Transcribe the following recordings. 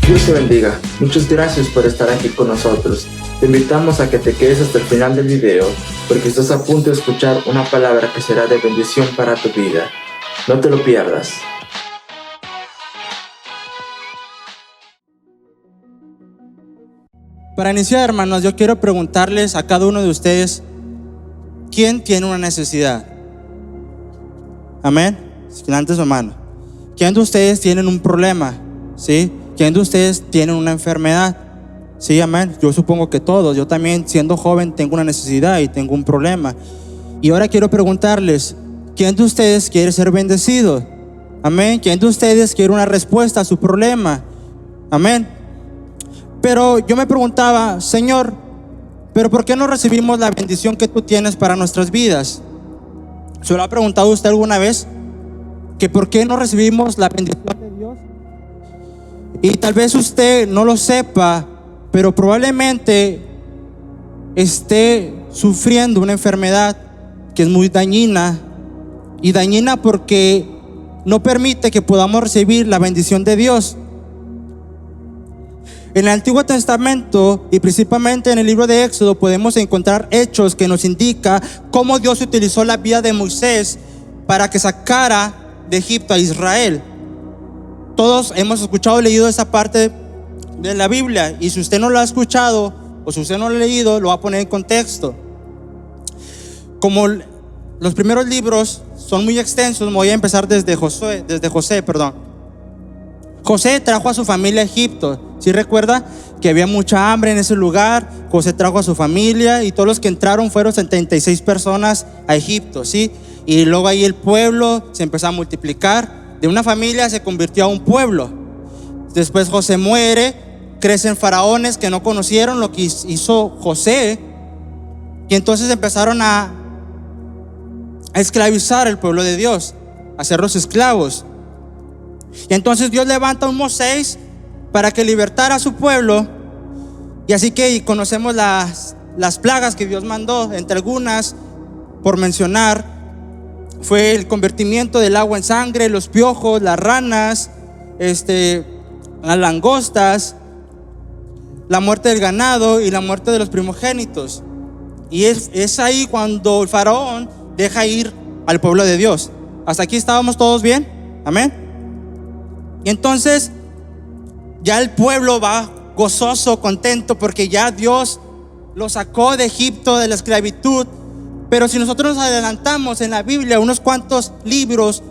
Dios te bendiga. Muchas gracias por estar aquí con nosotros. Te invitamos a que te quedes hasta el final del video, porque estás a punto de escuchar una palabra que será de bendición para tu vida. No te lo pierdas. Para iniciar, hermanos, yo quiero preguntarles a cada uno de ustedes, ¿quién tiene una necesidad? Amén. Levante su mano. ¿Quién de ustedes tienen un problema? ¿Sí? ¿Quién de ustedes tienen una enfermedad? Sí, amén. Yo supongo que todos. Yo también, siendo joven, tengo una necesidad y tengo un problema. Y ahora quiero preguntarles, ¿quién de ustedes quiere ser bendecido? Amén. ¿Quién de ustedes quiere una respuesta a su problema? Amén. Pero yo me preguntaba, Señor, ¿pero por qué no recibimos la bendición que tú tienes para nuestras vidas? ¿Se lo ha preguntado usted alguna vez? ¿Que por qué no recibimos la bendición de Dios? Y tal vez usted no lo sepa, pero probablemente esté sufriendo una enfermedad que es muy dañina. Y dañina porque no permite que podamos recibir la bendición de Dios. En el Antiguo Testamento y principalmente en el libro de Éxodo podemos encontrar hechos que nos indican cómo Dios utilizó la vida de Moisés para que sacara de Egipto a Israel. Todos hemos escuchado y leído esa parte de la Biblia, y si usted no lo ha escuchado o si usted no lo ha leído, lo va a poner en contexto. Como los primeros libros son muy extensos, me voy a empezar desde José. José trajo a su familia a Egipto. ¿Sí recuerda que había mucha hambre en ese lugar? José trajo a su familia y todos los que entraron fueron 76 personas a Egipto, ¿sí? Y luego ahí el pueblo se empezó a multiplicar. De una familia se convirtió a un pueblo. Después José muere, crecen faraones que no conocieron lo que hizo José, y entonces empezaron a esclavizar al pueblo de Dios, a hacerlos esclavos. Y entonces Dios levanta a un Moisés para que libertara a su pueblo. Y así que conocemos las plagas que Dios mandó. Entre algunas, por mencionar, fue el convertimiento del agua en sangre, los piojos, las ranas, las langostas, la muerte del ganado y la muerte de los primogénitos. Y es ahí cuando el faraón deja ir al pueblo de Dios. Hasta aquí estábamos todos bien. Amén. Y entonces ya el pueblo va gozoso, contento, porque ya Dios lo sacó de Egipto, de la esclavitud. Pero si nosotros nos adelantamos en la Biblia unos cuantos libros,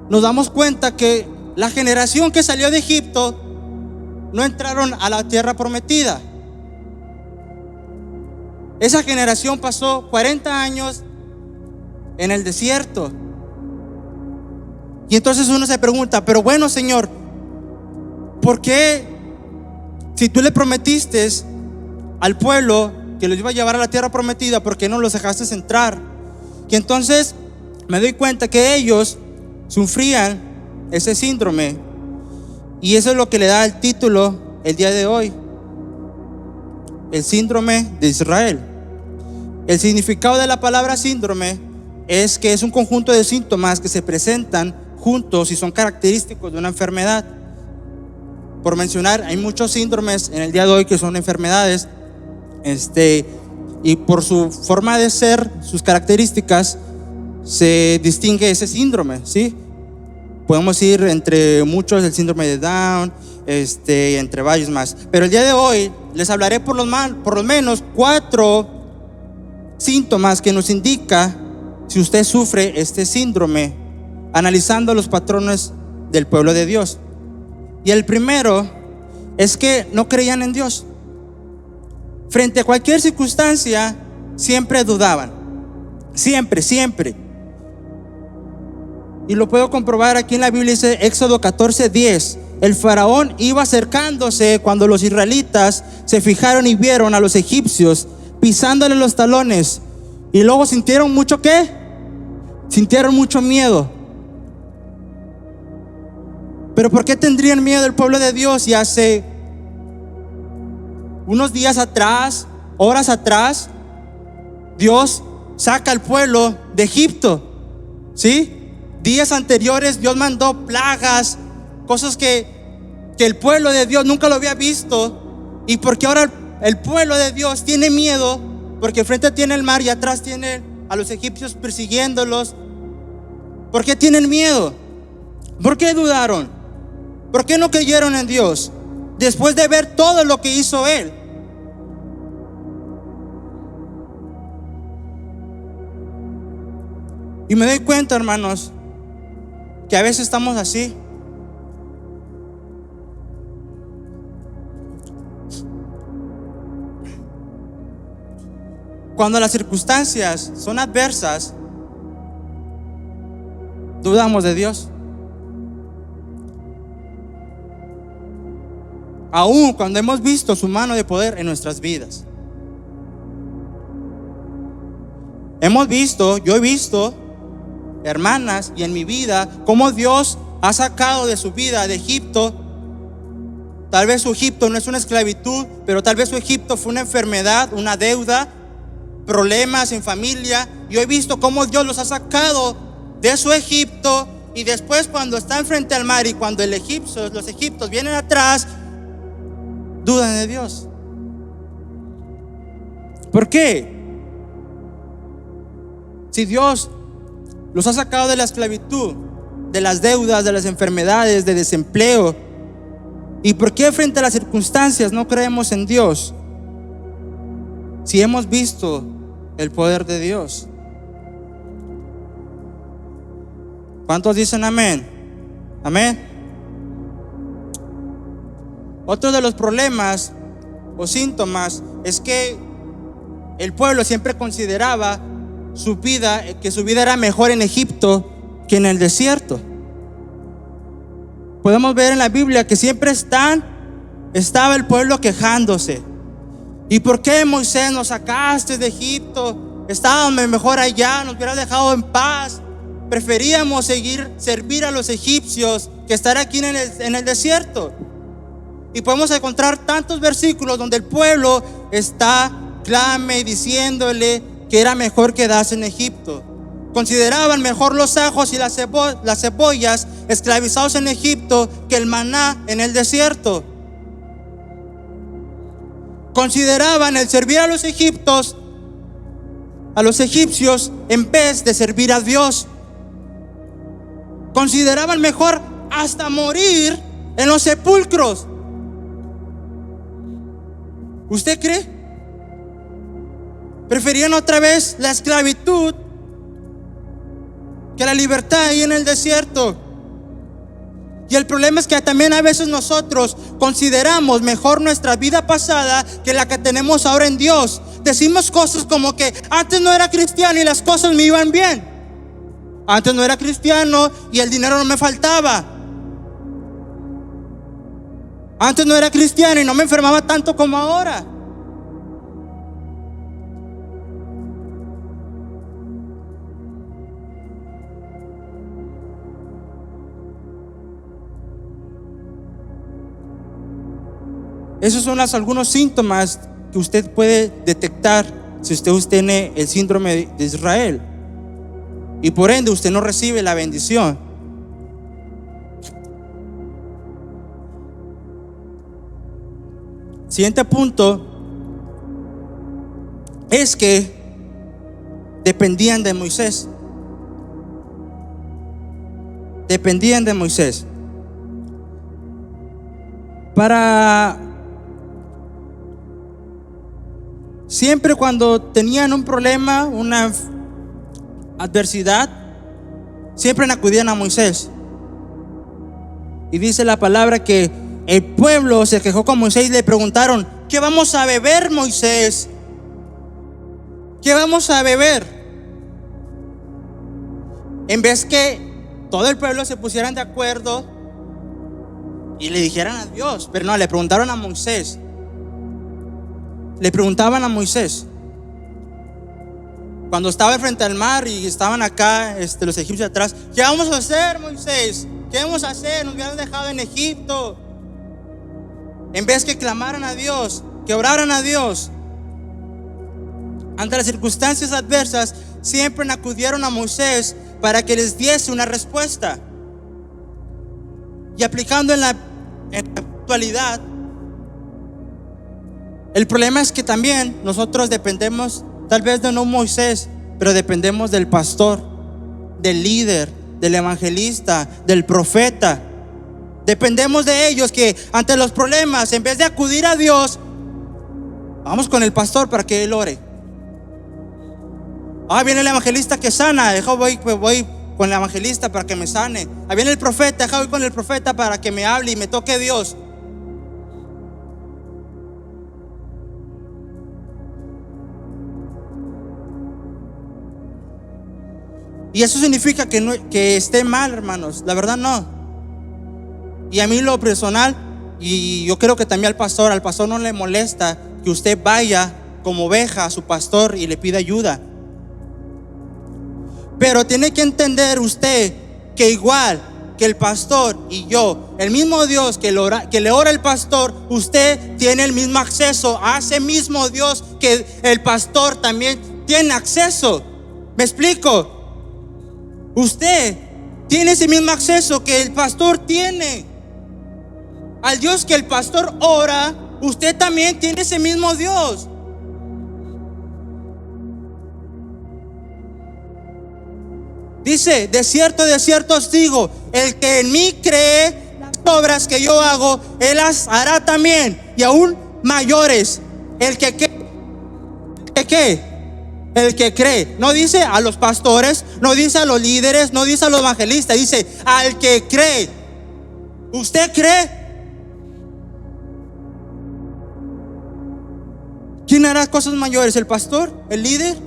nos damos cuenta que la generación que salió de Egipto no entraron a la tierra prometida. Esa generación pasó 40 años en el desierto. Y entonces uno se pregunta, pero bueno, Señor, ¿por qué, si tú le prometiste al pueblo que los iba a llevar a la tierra prometida, por qué no los dejaste entrar? Y entonces me doy cuenta que ellos sufrían ese síndrome, y eso es lo que le da el título el día de hoy: el síndrome de Israel. El significado de la palabra síndrome es que es un conjunto de síntomas que se presentan juntos y son característicos de una enfermedad. Por mencionar, hay muchos síndromes en el día de hoy que son enfermedades, y por su forma de ser, sus características, se distingue ese síndrome, ¿sí? Podemos ir entre muchos, el síndrome de Down, entre varios más. Pero el día de hoy les hablaré por lo menos 4 síntomas que nos indica si usted sufre este síndrome, analizando los patrones del pueblo de Dios. Y el primero es que no creían en Dios. Frente a cualquier circunstancia, siempre dudaban. Siempre. Y lo puedo comprobar aquí en la Biblia, dice Éxodo 14:10. El faraón iba acercándose cuando los israelitas se fijaron y vieron a los egipcios pisándole los talones. Y luego sintieron mucho ¿qué? Sintieron mucho miedo. Pero ¿por qué tendrían miedo el pueblo de Dios? Y hace unos días atrás, horas atrás, Dios saca al pueblo de Egipto, ¿sí? Días anteriores Dios mandó plagas, cosas que que el pueblo de Dios nunca lo había visto, y porque ahora el pueblo de Dios tiene miedo, porque enfrente tiene el mar y atrás tiene a los egipcios persiguiéndolos. ¿Por qué tienen miedo? ¿Por qué dudaron? ¿Por qué no creyeron en Dios después de ver todo lo que hizo Él? Y me doy cuenta, hermanos, que a veces estamos así. Cuando las circunstancias son adversas, dudamos de Dios. Aún cuando hemos visto su mano de poder en nuestras vidas. Yo he visto, hermanas, y en mi vida, cómo Dios ha sacado de su vida de Egipto. Tal vez su Egipto no es una esclavitud, pero tal vez su Egipto fue una enfermedad, una deuda, problemas en familia. Yo he visto cómo Dios los ha sacado de su Egipto, y después cuando están frente al mar y cuando los egipcios vienen atrás, dudan de Dios. ¿Por qué? Si Dios los ha sacado de la esclavitud, de las deudas, de las enfermedades, de desempleo, ¿y por qué frente a las circunstancias no creemos en Dios? Si hemos visto el poder de Dios. ¿Cuántos dicen amén? Amén. Otro de los problemas o síntomas es que el pueblo siempre consideraba que su vida era mejor en Egipto que en el desierto. Podemos ver en la Biblia que siempre estaba el pueblo quejándose. ¿Y por qué, Moisés, nos sacaste de Egipto? Estábamos mejor allá, nos hubieras dejado en paz. Preferíamos servir a los egipcios que estar aquí en el desierto. Y podemos encontrar tantos versículos donde el pueblo está clame diciéndole que era mejor quedarse en Egipto. Consideraban mejor los ajos y las cebollas esclavizados en Egipto que el maná en el desierto. Consideraban el servir a los egipcios en vez de servir a Dios. Consideraban mejor hasta morir en los sepulcros. ¿Usted cree? Preferían otra vez la esclavitud que la libertad ahí en el desierto. Y el problema es que también a veces nosotros consideramos mejor nuestra vida pasada que la que tenemos ahora en Dios. Decimos cosas como que antes no era cristiano y las cosas me iban bien. Antes no era cristiano y el dinero no me faltaba. Antes no era cristiano y no me enfermaba tanto como ahora. Esos son algunos síntomas que usted puede detectar si usted tiene el síndrome de Israel. Y por ende usted no recibe la bendición. Siguiente punto es que dependían de Moisés. Dependían de Moisés. Siempre cuando tenían un problema, una adversidad, siempre acudían a Moisés. Y dice la palabra que el pueblo se quejó con Moisés y le preguntaron: ¿qué vamos a beber, Moisés? ¿Qué vamos a beber? En vez que todo el pueblo se pusieran de acuerdo y le dijeran a Dios, pero no, le preguntaron a Moisés. Le preguntaban a Moisés cuando estaba frente al mar y estaban acá los egipcios atrás: ¿qué vamos a hacer, Moisés? ¿Qué vamos a hacer? Nos hubieran dejado en Egipto. En vez que clamaran a Dios, que oraran a Dios. Ante las circunstancias adversas, siempre acudieron a Moisés para que les diese una respuesta. Y aplicando en la puntualidad. El problema es que también nosotros dependemos tal vez de no Moisés, pero dependemos del pastor, del líder, del evangelista, del profeta. Dependemos de ellos, que ante los problemas, en vez de acudir a Dios, vamos con el pastor para que él ore. Viene el evangelista que sana, voy con el evangelista para que me sane. Viene el profeta, voy con el profeta para que me hable y me toque Dios. Y eso significa que esté mal, hermanos. La verdad no. Y a mí lo personal, y yo creo que también al pastor no le molesta que usted vaya como oveja a su pastor y le pida ayuda. Pero tiene que entender usted que igual que el pastor y yo, el mismo Dios que le ora al pastor, usted tiene el mismo acceso a ese mismo Dios que el pastor también tiene acceso. ¿Me explico? Usted tiene ese mismo acceso que el pastor tiene. Al Dios que el pastor ora, usted también tiene ese mismo Dios. Dice: de cierto os digo, el que en mí cree, las obras que yo hago, él las hará también, y aún mayores. El que cree. No dice a los pastores, no dice a los líderes, no dice a los evangelistas, dice al que cree. ¿Usted cree? ¿Quién hará cosas mayores? ¿El pastor? ¿El líder?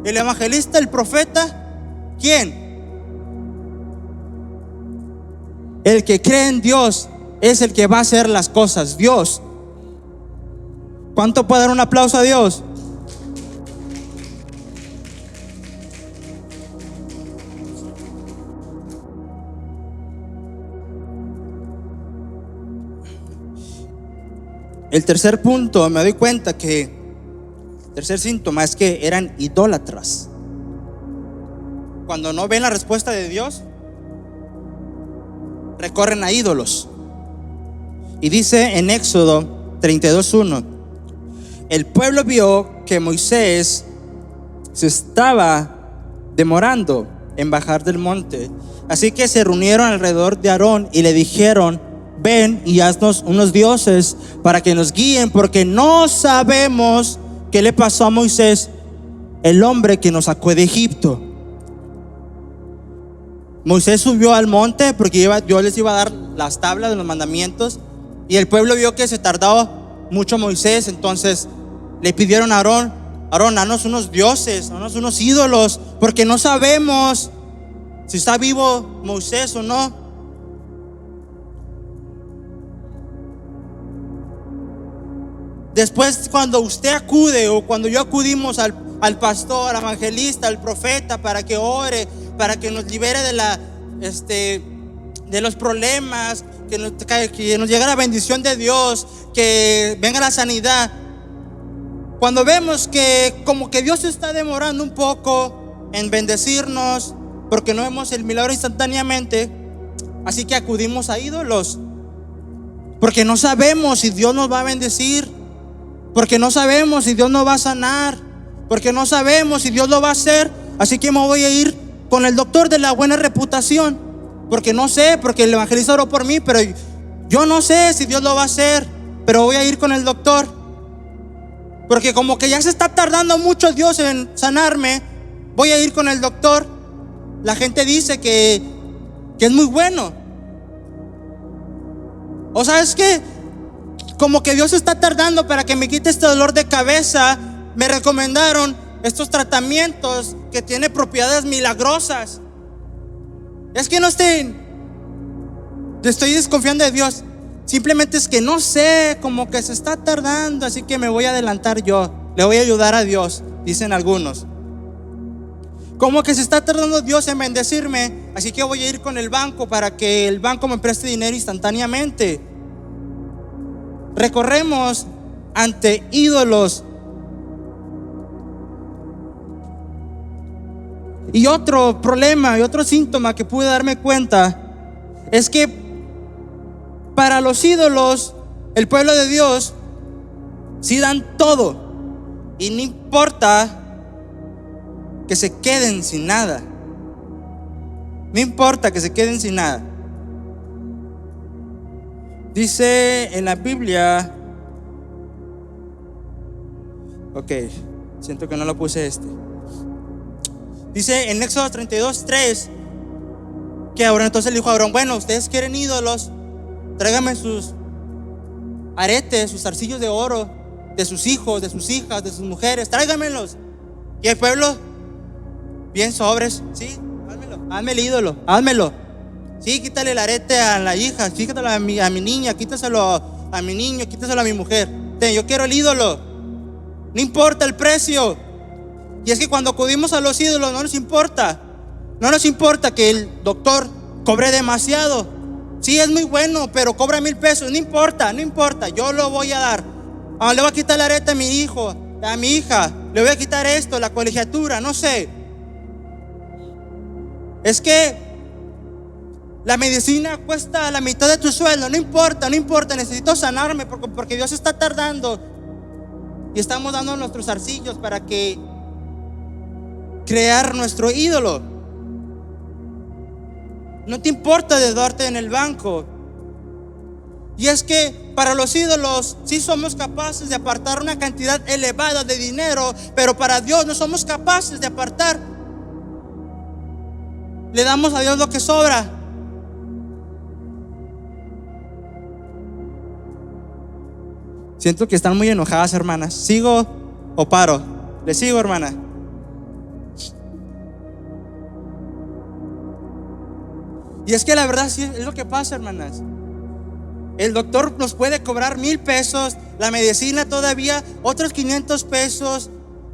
¿El evangelista? ¿El profeta? ¿Quién? El que cree en Dios es el que va a hacer las cosas. Dios. ¿Cuánto puede dar un aplauso a Dios? El tercer punto, me doy cuenta que el tercer síntoma es que eran idólatras. Cuando no ven la respuesta de Dios, recorren a ídolos. Y dice en Éxodo 32:1: el pueblo vio que Moisés se estaba demorando en bajar del monte, así que se reunieron alrededor de Aarón y le dijeron: ven y haznos unos dioses para que nos guíen, porque no sabemos qué le pasó a Moisés, el hombre que nos sacó de Egipto. Moisés subió al monte porque Dios les iba a dar las tablas de los mandamientos, y el pueblo vio que se tardaba mucho Moisés. Entonces le pidieron a Aarón: haznos unos dioses, haznos unos ídolos, porque no sabemos si está vivo Moisés o no. Después, cuando usted acude, o cuando yo acudimos al pastor, al evangelista, al profeta, para que ore, para que nos libere de los problemas, que nos llegue la bendición de Dios, que venga la sanidad. Cuando vemos que como que Dios está demorando un poco en bendecirnos, porque no vemos el milagro instantáneamente, así que acudimos a ídolos, porque no sabemos si Dios nos va a bendecir, porque no sabemos si Dios nos va a sanar, porque no sabemos si Dios lo va a hacer. Así que me voy a ir con el doctor de la buena reputación, porque no sé, porque el evangelista oró por mí, pero yo no sé si Dios lo va a hacer, pero voy a ir con el doctor, porque como que ya se está tardando mucho Dios en sanarme, voy a ir con el doctor. La gente dice que es muy bueno. O sabes que como que Dios está tardando para que me quite este dolor de cabeza, me recomendaron estos tratamientos que tienen propiedades milagrosas. Es que no estoy desconfiando de Dios, simplemente es que no sé, como que se está tardando, así que me voy a adelantar yo, le voy a ayudar a Dios, dicen algunos. Como que se está tardando Dios en bendecirme, así que voy a ir con el banco para que el banco me preste dinero instantáneamente. Recorremos ante ídolos. Y otro problema y otro síntoma que pude darme cuenta es que para los ídolos El pueblo de Dios sí dan todo y no importa que se queden sin nada. No importa que se queden sin nada. Dice en la Biblia, ok, siento que no lo puse dice en Éxodo 32:3 que ahora entonces le dijo a Aarón: bueno, ustedes quieren ídolos, tráiganme sus aretes, sus zarcillos de oro de sus hijos, de sus hijas, de sus mujeres, tráiganmelos. Y el pueblo, bien sobres, sí, hazme el ídolo, házmelo. Sí, quítale el arete a la hija, quítalo a mi niña, quítaselo a mi niño, quítaselo a mi mujer. Yo quiero el ídolo, no importa el precio. Y es que cuando acudimos a los ídolos no nos importa que el doctor cobre demasiado. Sí, es muy bueno, pero cobra 1,000 pesos, no importa, yo lo voy a dar. Le voy a quitar la areta a mi hijo, a mi hija, le voy a quitar esto, la colegiatura, no sé. Es que la medicina cuesta la mitad de tu sueldo, no importa, necesito sanarme porque Dios está tardando. Y estamos dando nuestros zarcillos para crear nuestro ídolo. No te importa deudarte en el banco. Y es que para los ídolos sí somos capaces de apartar una cantidad elevada de dinero, pero para Dios no somos capaces de apartar. Le damos a Dios lo que sobra. Siento que están muy enojadas, hermanas. ¿Sigo o paro? ¿Le sigo, hermana? Y es que la verdad sí es lo que pasa, hermanas. El doctor nos puede cobrar 1,000 pesos, la medicina todavía otros 500 pesos,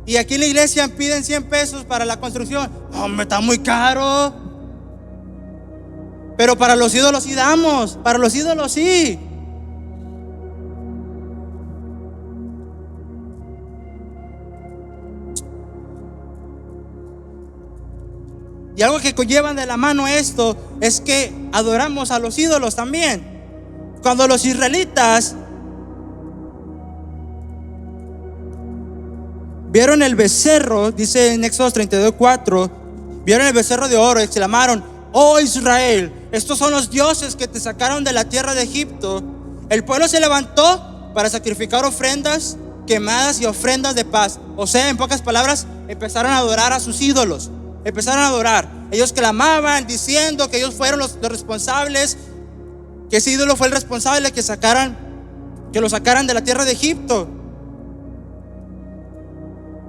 y aquí en la iglesia piden 100 pesos para la construcción. Hombre, está muy caro. Pero para los ídolos sí damos, para los ídolos sí. Y algo que conllevan de la mano esto es que adoramos a los ídolos también. Cuando los israelitas vieron el becerro, dice en Éxodo 32:4, vieron el becerro de oro y exclamaron: oh Israel, estos son los dioses que te sacaron de la tierra de Egipto. El pueblo se levantó para sacrificar ofrendas quemadas y ofrendas de paz. O sea, en pocas palabras, empezaron a adorar a sus ídolos. Empezaron a adorar. Ellos clamaban diciendo que ellos fueron los responsables, que ese ídolo fue el responsable que lo sacaran de la tierra de Egipto.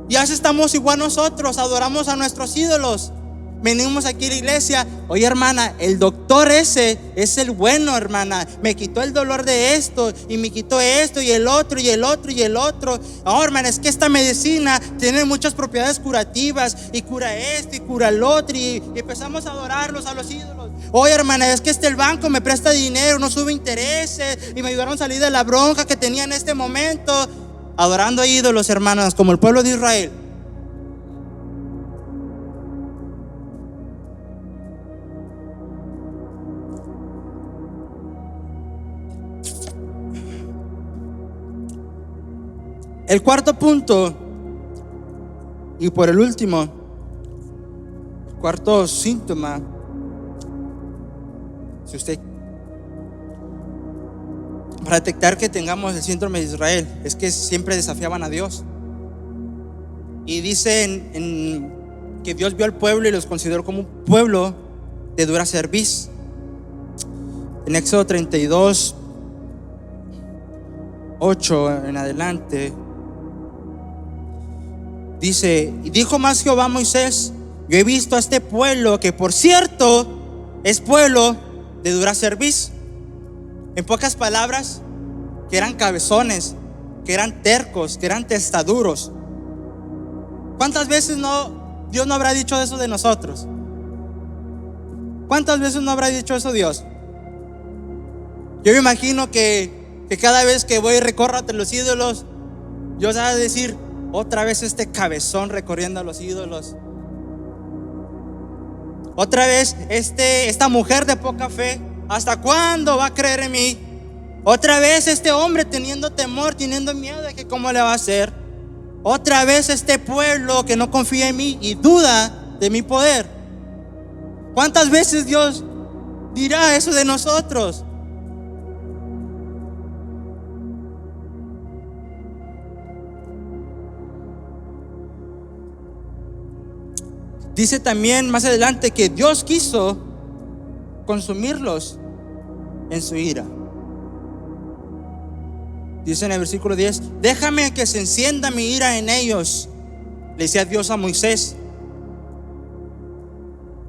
Y así estamos igual nosotros, adoramos a nuestros ídolos. Venimos aquí a la iglesia: oye, hermana, el doctor ese es el bueno, hermana, me quitó el dolor de esto y me quitó esto y el otro y el otro y el otro. Oh, hermana, es que esta medicina tiene muchas propiedades curativas y cura esto y cura el otro, y empezamos a adorarlos a los ídolos. Oye, hermana, es que el banco me presta dinero, no sube intereses y me ayudaron a salir de la bronca que tenía en este momento. Adorando a ídolos, hermanas, como el pueblo de Israel. El cuarto punto, y por el último, el cuarto síntoma, si usted, para detectar que tengamos el síndrome de Israel, es que siempre desafiaban a Dios. Y dicen que Dios vio al pueblo y los consideró como un pueblo de dura cerviz. En Éxodo 32:8 en adelante dice: y dijo más Jehová a Moisés: yo he visto a este pueblo, que por cierto es pueblo de dura cerviz. En pocas palabras, que eran cabezones, que eran tercos, que eran testaduros. ¿Cuántas veces Dios no habrá dicho eso de nosotros? ¿Cuántas veces no habrá dicho eso Dios? Yo me imagino que cada vez que voy y recorro ante los ídolos, Dios va a decir: otra vez este cabezón recorriendo a los ídolos. Otra vez esta mujer de poca fe, ¿hasta cuándo va a creer en mí? Otra vez este hombre teniendo temor, teniendo miedo de que cómo le va a hacer. Otra vez este pueblo que no confía en mí y duda de mi poder. ¿Cuántas veces Dios dirá eso de nosotros? Dice también más adelante que Dios quiso consumirlos en su ira. Dice en el versículo 10: déjame que se encienda mi ira en ellos, le decía Dios a Moisés.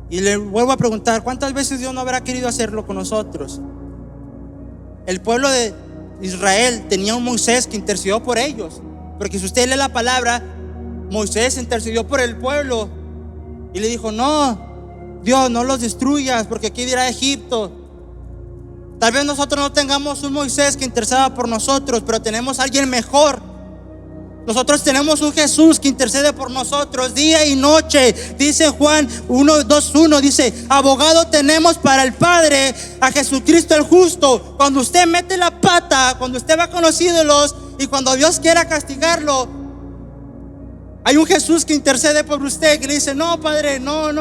Y le vuelvo a preguntar, ¿cuántas veces Dios no habrá querido hacerlo con nosotros? El pueblo de Israel tenía un Moisés que intercedió por ellos, porque si usted lee la palabra, Moisés intercedió por el pueblo y le dijo: no, Dios, no los destruyas, porque aquí dirá Egipto. Tal vez nosotros no tengamos un Moisés que interceda por nosotros, pero tenemos a alguien mejor. Nosotros tenemos un Jesús que intercede por nosotros día y noche. Dice Juan 1:2:1, dice: abogado tenemos para el Padre, a Jesucristo el justo. Cuando usted mete la pata, cuando usted va con los ídolos y cuando Dios quiera castigarlo, hay un Jesús que intercede por usted, que le dice: no, Padre, no,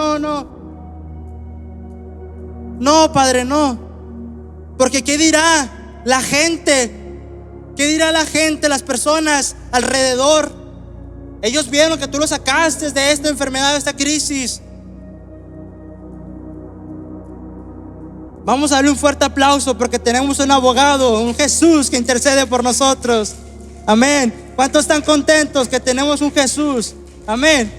Padre, no. Porque ¿qué dirá la gente? ¿Qué dirá la gente, las personas alrededor? Ellos vieron que tú los sacaste de esta enfermedad, de esta crisis. Vamos a darle un fuerte aplauso porque tenemos un abogado, un Jesús que intercede por nosotros. Amén. ¿Cuántos están contentos que tenemos un Jesús? Amén.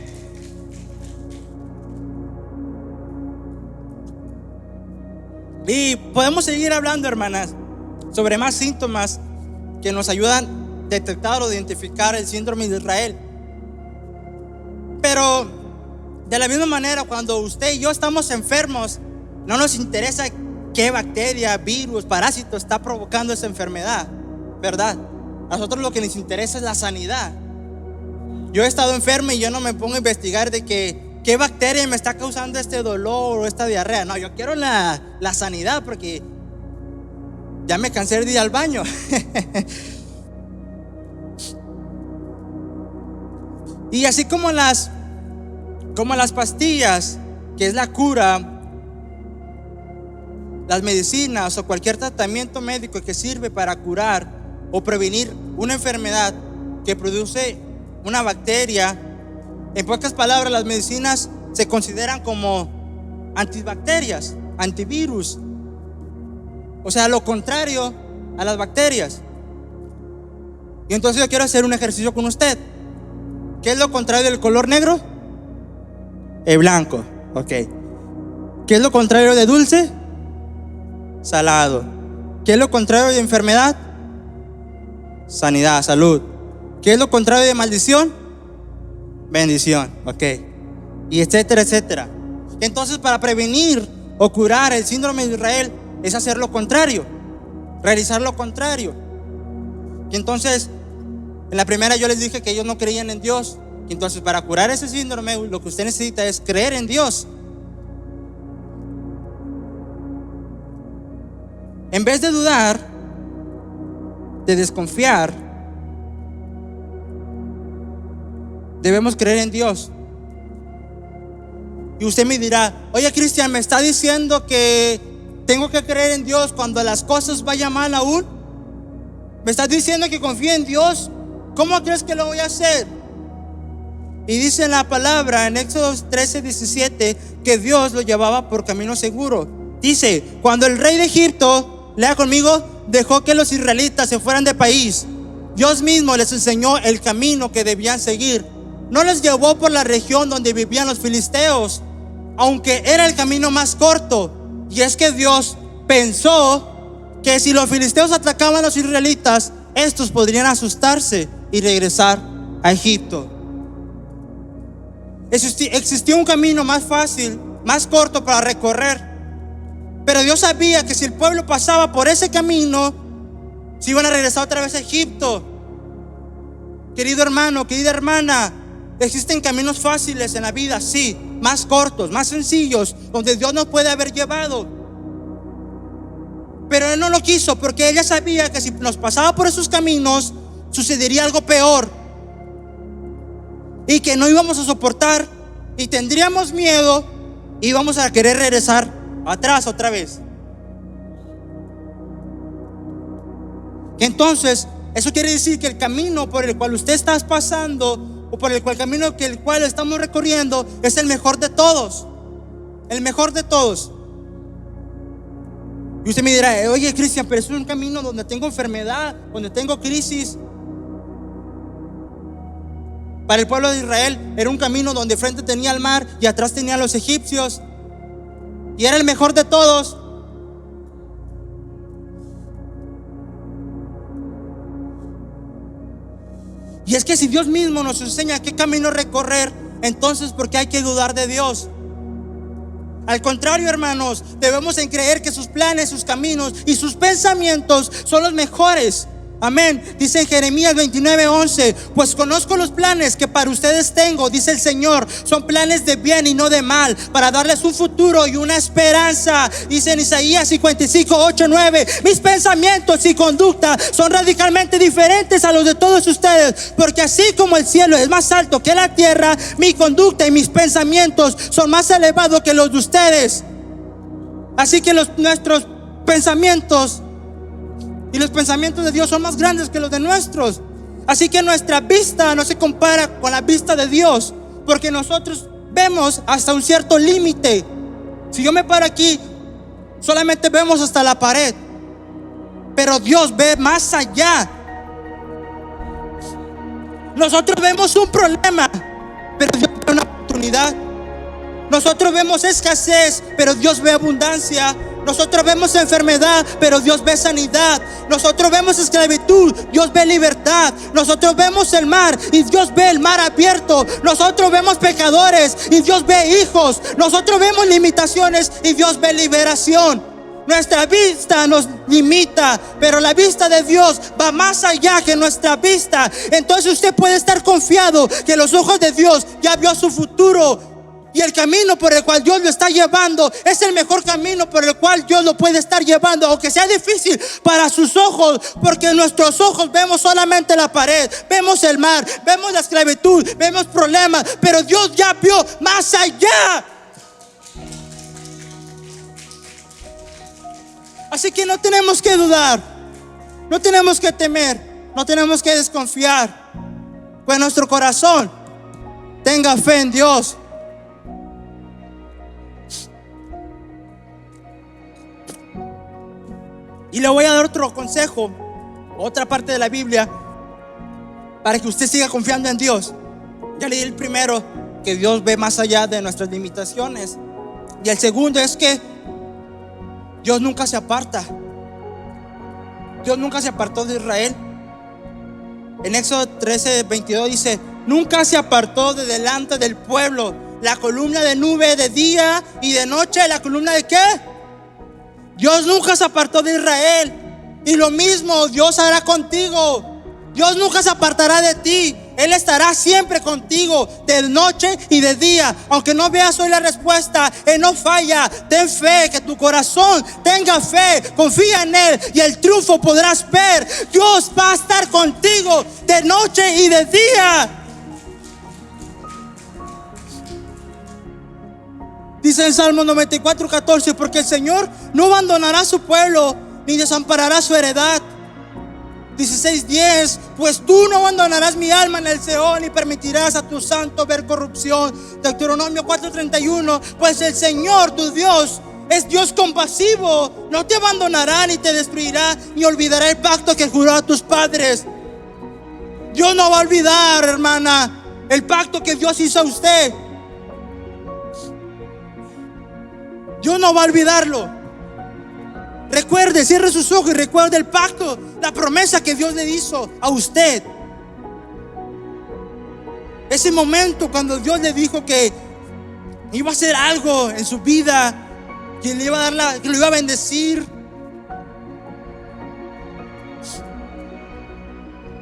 Y podemos seguir hablando, hermanas, sobre más síntomas que nos ayudan a detectar o identificar el síndrome de Israel. Pero de la misma manera, cuando usted y yo estamos enfermos, no nos interesa qué bacteria, virus, parásito está provocando esa enfermedad, ¿verdad? A nosotros lo que nos interesa es la sanidad. Yo he estado enfermo y yo no me pongo a investigar de qué bacteria me está causando este dolor o esta diarrea. No, yo quiero la sanidad, porque ya me cansé de ir al baño. Y así como las pastillas, que es la cura, las medicinas o cualquier tratamiento médico que sirve para curar o prevenir una enfermedad que produce una bacteria, en pocas palabras, las medicinas se consideran como antibacterias, antivirus. O sea, lo contrario a las bacterias. Y entonces yo quiero hacer un ejercicio con usted. ¿Qué es lo contrario del color negro? El blanco. Ok. ¿Qué es lo contrario de dulce? Salado. ¿Qué es lo contrario de enfermedad? Sanidad, salud. ¿Qué es lo contrario de maldición? Bendición. Ok. Y etcétera, etcétera. Entonces, para prevenir o curar el síndrome de Israel es hacer lo contrario, realizar lo contrario. Y entonces, en la primera yo les dije que ellos no creían en Dios. Y entonces, para curar ese síndrome, lo que usted necesita es creer en Dios. En vez de dudar, de desconfiar, debemos creer en Dios. Y usted me dirá: oye, Cristian, ¿me está diciendo que tengo que creer en Dios cuando las cosas vayan mal aún? ¿Me estás diciendo que confíe en Dios? ¿Cómo crees que lo voy a hacer? Y dice la palabra en Éxodo 13:17 que Dios lo llevaba por camino seguro. Dice: cuando el rey de Egipto, lea conmigo, dejó que los israelitas se fueran de país, Dios mismo les enseñó el camino que debían seguir. No les llevó por la región donde vivían los filisteos, aunque era el camino más corto. Y es que Dios pensó que si los filisteos atacaban a los israelitas, estos podrían asustarse y regresar a Egipto. Existía un camino más fácil, más corto para recorrer. Pero Dios sabía que si el pueblo pasaba por ese camino, se iban a regresar otra vez a Egipto. Querido hermano, querida hermana, existen caminos fáciles en la vida, sí, más cortos, más sencillos, donde Dios nos puede haber llevado. Pero Él no lo quiso, porque ella sabía que si nos pasaba por esos caminos, sucedería algo peor, y que no íbamos a soportar, y tendríamos miedo, y íbamos a querer regresar atrás otra vez. Entonces, eso quiere decir que el camino por el cual usted está pasando, o por el camino que el cual estamos recorriendo, es el mejor de todos. El mejor de todos. Y usted me dirá: oye, Cristian, pero es un camino donde tengo enfermedad, donde tengo crisis. Para el pueblo de Israel era un camino donde frente tenía el mar y atrás tenía a los egipcios, y era el mejor de todos. Y es que si Dios mismo nos enseña qué camino recorrer, entonces ¿por qué hay que dudar de Dios? Al contrario, hermanos, debemos en creer que sus planes, sus caminos y sus pensamientos son los mejores. Amén. Dice en Jeremías 29:11: pues conozco los planes que para ustedes tengo, dice el Señor, son planes de bien y no de mal, para darles un futuro y una esperanza. Dice en Isaías 55:8-9: mis pensamientos y conducta son radicalmente diferentes a los de todos ustedes, porque así como el cielo es más alto que la tierra, mi conducta y mis pensamientos son más elevados que los de ustedes. Así que nuestros pensamientos y los pensamientos de Dios son más grandes que los de nuestros. Así que nuestra vista no se compara con la vista de Dios, porque nosotros vemos hasta un cierto límite. Si yo me paro aquí, solamente vemos hasta la pared, pero Dios ve más allá. Nosotros vemos un problema, pero Dios ve una oportunidad. Nosotros vemos escasez, pero Dios ve abundancia. Nosotros vemos enfermedad, pero Dios ve sanidad. Nosotros vemos esclavitud, Dios ve libertad. Nosotros vemos el mar y Dios ve el mar abierto. Nosotros vemos pecadores y Dios ve hijos. Nosotros vemos limitaciones y Dios ve liberación. Nuestra vista nos limita, pero la vista de Dios va más allá que nuestra vista. Entonces usted puede estar confiado que los ojos de Dios ya vio su futuro, y el camino por el cual Dios lo está llevando es el mejor camino por el cual Dios lo puede estar llevando, aunque sea difícil para sus ojos, porque nuestros ojos vemos solamente la pared, vemos el mar, vemos la esclavitud, vemos problemas, pero Dios ya vio más allá. Así que no tenemos que dudar, no tenemos que temer, no tenemos que desconfiar. Pues nuestro corazón tenga fe en Dios. Y le voy a dar otro consejo, otra parte de la Biblia, para que usted siga confiando en Dios. Ya leí el primero, que Dios ve más allá de nuestras limitaciones. Y el segundo es que Dios nunca se aparta. Dios nunca se apartó de Israel. En Éxodo 13:22 dice: nunca se apartó de delante del pueblo la columna de nube de día y de noche. ¿La columna de qué? Dios nunca se apartó de Israel. Y lo mismo Dios hará contigo. Dios nunca se apartará de ti. Él estará siempre contigo, de noche y de día. Aunque no veas hoy la respuesta, Él no falla. Ten fe, que tu corazón tenga fe. Confía en Él y el triunfo podrás ver. Dios va a estar contigo de noche y de día. Dice en Salmo 94:14: porque el Señor no abandonará a su pueblo, ni desamparará su heredad. 16:10: pues tú no abandonarás mi alma en el Seol, ni permitirás a tu santo ver corrupción. Deuteronomio 4:31: pues el Señor tu Dios es Dios compasivo, no te abandonará, ni te destruirá, ni olvidará el pacto que juró a tus padres. Dios no va a olvidar, hermana, el pacto que Dios hizo a usted. Dios no va a olvidarlo. Recuerde, cierre sus ojos y recuerde el pacto, la promesa que Dios le hizo a usted. Ese momento cuando Dios le dijo que iba a hacer algo en su vida, que le iba a dar que lo iba a bendecir.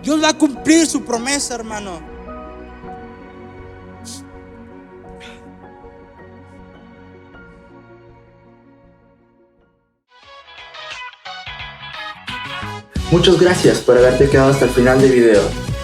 Dios va a cumplir su promesa, hermano. Muchas gracias por haberte quedado hasta el final del video.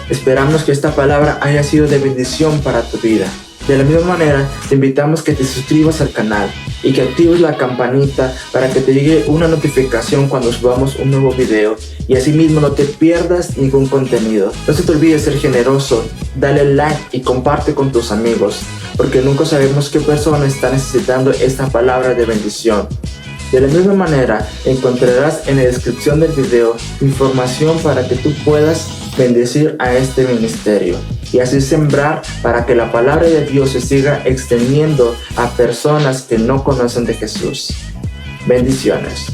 Esperamos que esta palabra haya sido de bendición para tu vida. De la misma manera, te invitamos que te suscribas al canal y que actives la campanita para que te llegue una notificación cuando subamos un nuevo video y asimismo no te pierdas ningún contenido. No se te olvide ser generoso, dale like y comparte con tus amigos, porque nunca sabemos qué persona está necesitando esta palabra de bendición. De la misma manera, encontrarás en la descripción del video información para que tú puedas bendecir a este ministerio y así sembrar para que la palabra de Dios se siga extendiendo a personas que no conocen de Jesús. Bendiciones.